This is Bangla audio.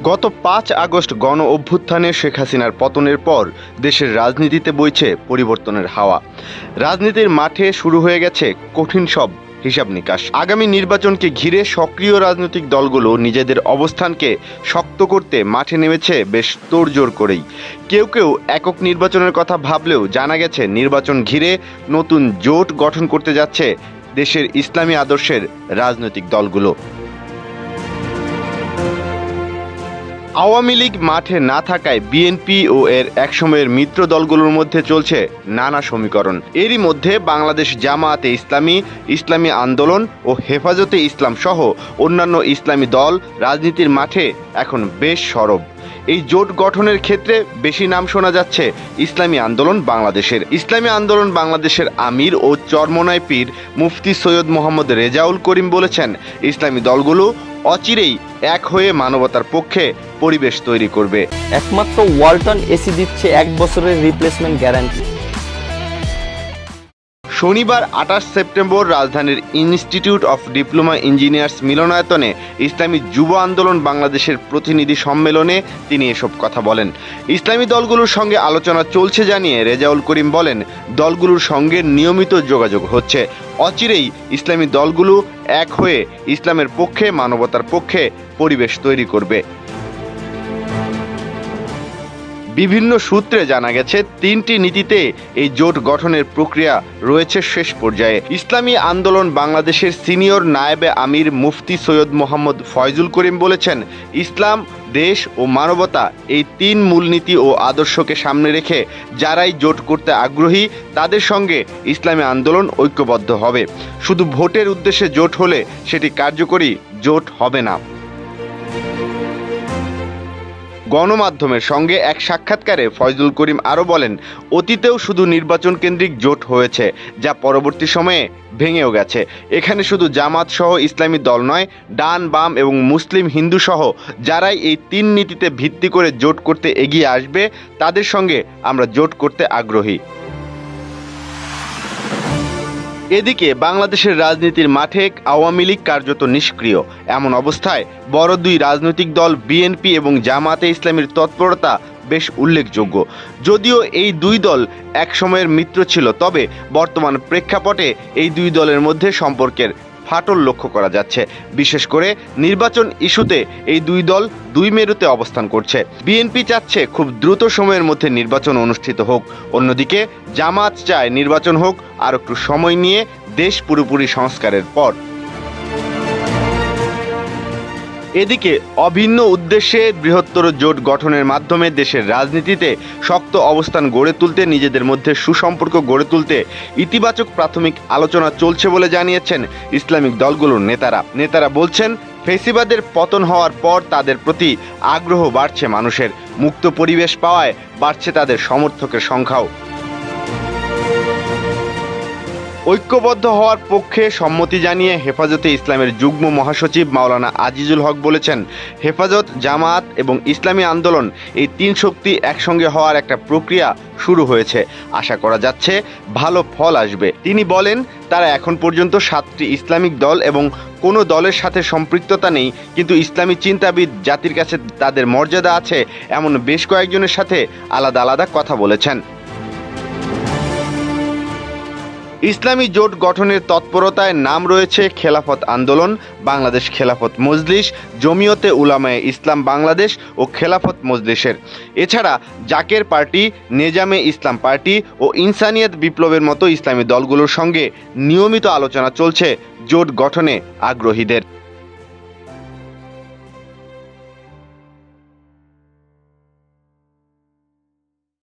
গত ৫ আগস্ট গণ অভ্যুত্থানে শেখ হাসিনার পতনের পর দেশের রাজনীতিতে বইছে পরিবর্তনের হাওয়া। রাজনীতির মাঠে শুরু হয়ে গেছে কঠিন সব হিসাব নিকাশ। আগামী নির্বাচনকে ঘিরে সক্রিয় রাজনৈতিক দলগুলো নিজেদের অবস্থানকে শক্ত করতে মাঠে নেমেছে বেশ তোড়জোড় করেই। কেউ কেউ একক নির্বাচনের কথা ভাবলেও জানা গেছে নির্বাচন ঘিরে নতুন জোট গঠন করতে যাচ্ছে দেশের ইসলামী আদর্শের রাজনৈতিক দলগুলো। আওয়ামী লীগ মাঠে না থাকায় বিএনপি ও এর একসময়ের মিত্র দলগুলোর মধ্যে চলছে নানা সমীকরণ। এরই মধ্যে বাংলাদেশ জামায়াতে ইসলামী, ইসলামী আন্দোলন ও হেফাজতে ইসলাম সহ অন্যান্য ইসলামী দল রাজনীতির মাঠে এখন বেশ সরব। এই জোট গঠনের ক্ষেত্রে বেশি নাম শোনা যাচ্ছে ইসলামী আন্দোলন বাংলাদেশের। ইসলামী আন্দোলন বাংলাদেশের আমির ও চরমোনাই পীর মুফতি সৈয়দ মোহাম্মদ রেজাউল করিম বলেছেন, ইসলামী দলগুলো অচিরেই এক হয়ে মানবতার পক্ষে পরিবেশ তৈরি করবে। একমাত্র ওয়ালটন এসি দিচ্ছে 1 বছরের রিপ্লেসমেন্ট গ্যারান্টি। শনিবার ২৮ সেপ্টেম্বর রাজধানীর ইনস্টিটিউট অফ ডিপ্লোমা ইঞ্জিনিয়ার্স মিলনায়তনে ইসলামী যুব আন্দোলন বাংলাদেশের প্রতিনিধি সম্মেলনে তিনি এসব কথা বলেন। ইসলামী দলগুলোর সঙ্গে আলোচনা চলছে জানিয়ে রেজাউল করিম বলেন, দলগুলোর সঙ্গে নিয়মিত যোগাযোগ হচ্ছে। অচিরেই ইসলামী দলগুলো এক হয়ে ইসলামের পক্ষে মানবতার পক্ষে পরিবেশ তৈরি করবে। বিভিন্ন সূত্রে জানা গেছে ৩টি নীতিতে এই জোট গঠনের প্রক্রিয়া রয়েছে শেষ পর্যায়ে। ইসলামী আন্দোলন বাংলাদেশের সিনিয়র নায়েবে আমির মুফতি সৈয়দ মোহাম্মদ ফয়জুল করিম বলেছেন, ইসলাম, দেশ ও মানবতা এই ৩ মূলনীতি ও আদর্শকে সামনে রেখে যারাই জোট করতে আগ্রহী তাদের সঙ্গে ইসলামী আন্দোলন ঐক্যবদ্ধ হবে। শুধু ভোটের উদ্দেশ্যে জোট হলে সেটি কার্যকরী জোট হবে না। গণমাধ্যমের সঙ্গে এক সাক্ষাৎকারে ফয়জুল করিম আরও বলেন, অতীতেও শুধু নির্বাচন কেন্দ্রিক জোট হয়েছে, যা পরবর্তী সময়ে ভেঙেও গেছে। এখানে শুধু জামাত সহ ইসলামী দল নয়, ডান, বাম এবং মুসলিম, হিন্দু সহ যারাই এই ৩ নীতিতে ভিত্তি করে জোট করতে এগিয়ে আসবে তাদের সঙ্গে আমরা জোট করতে আগ্রহী। এদিকে বাংলাদেশের রাজনীতির মাঠে আওয়ামী লীগ কার্যত নিষ্ক্রিয়। এমন অবস্থায় বড় ২ রাজনৈতিক দল বিএনপি এবং জামায়াতে ইসলামীর তৎপরতা বেশ উল্লেখযোগ্য। যদিও এই ২ দল এক সময়ের মিত্র ছিল, তবে বর্তমান প্রেক্ষাপটে এই ২ দলের মধ্যে সম্পর্কের ফাটল লক্ষ্য করা যাচ্ছে। বিশেষ করে নির্বাচন ইস্যুতে এই ২ দল ২ মেরুতে অবস্থান করছে। বিএনপি চাচ্ছে খুব দ্রুত সময়ের মধ্যে নির্বাচন অনুষ্ঠিত হোক, অন্যদিকে জামাত চায় নির্বাচন হোক আর একটু সময় নিয়ে, দেশ পুরোপুরি সংস্কারের পর। এদিকে অভিন্ন উদ্দেশ্যে বৃহত্তর জোট গঠনের মাধ্যমে দেশের রাজনীতিতে শক্ত অবস্থান গড়ে তুলতে, নিজেদের মধ্যে সুসম্পর্ক গড়ে তুলতে ইতিবাচক প্রাথমিক আলোচনা চলছে বলে জানিয়েছেন ইসলামিক দলগুলোর নেতারা বলছেন, ফেসিবাদের পতন হওয়ার পর তাদের প্রতি আগ্রহ বাড়ছে মানুষের। মুক্ত পরিবেশ পাওয়ায় বাড়ছে তাদের সমর্থকের সংখ্যাও। ঐক্যবদ্ধ হওয়ার পক্ষে সম্মতি জানিয়ে হেফাজতে ইসলামের যুগ্ম মহাসচিব মাওলানা আজিজুল হক বলেছেন, হেফাজত, জামায়াত এবং ইসলামী আন্দোলন এই ৩ শক্তি একসঙ্গে হওয়ার একটা প্রক্রিয়া শুরু হয়েছে। আশা করা যাচ্ছে ভালো ফল আসবে। তিনি বলেন, তারা এখন পর্যন্ত 7টি ইসলামিক দল এবং কোনো দলের সাথে সম্পৃক্ততা নেই, কিন্তু ইসলামী চিন্তাবিদ, জাতির কাছে তাদের মর্যাদা আছে এমন বেশ কয়েকজনের সাথে আলাদা আলাদা কথা বলেছেন। ইসলামী জোট গঠনের তৎপরতায় নাম রয়েছে খেলাফত আন্দোলন, বাংলাদেশ খেলাফত মজলিস, জমিয়তে উলামায়ে ইসলাম বাংলাদেশ ও খেলাফত মজলিসের। এছাড়া জাকের পার্টি, নেজামে ইসলাম পার্টি ও ইনসানিয়াত বিপ্লবের মতো ইসলামী দলগুলোর সঙ্গে নিয়মিত আলোচনা চলছে জোট গঠনে আগ্রহীদের।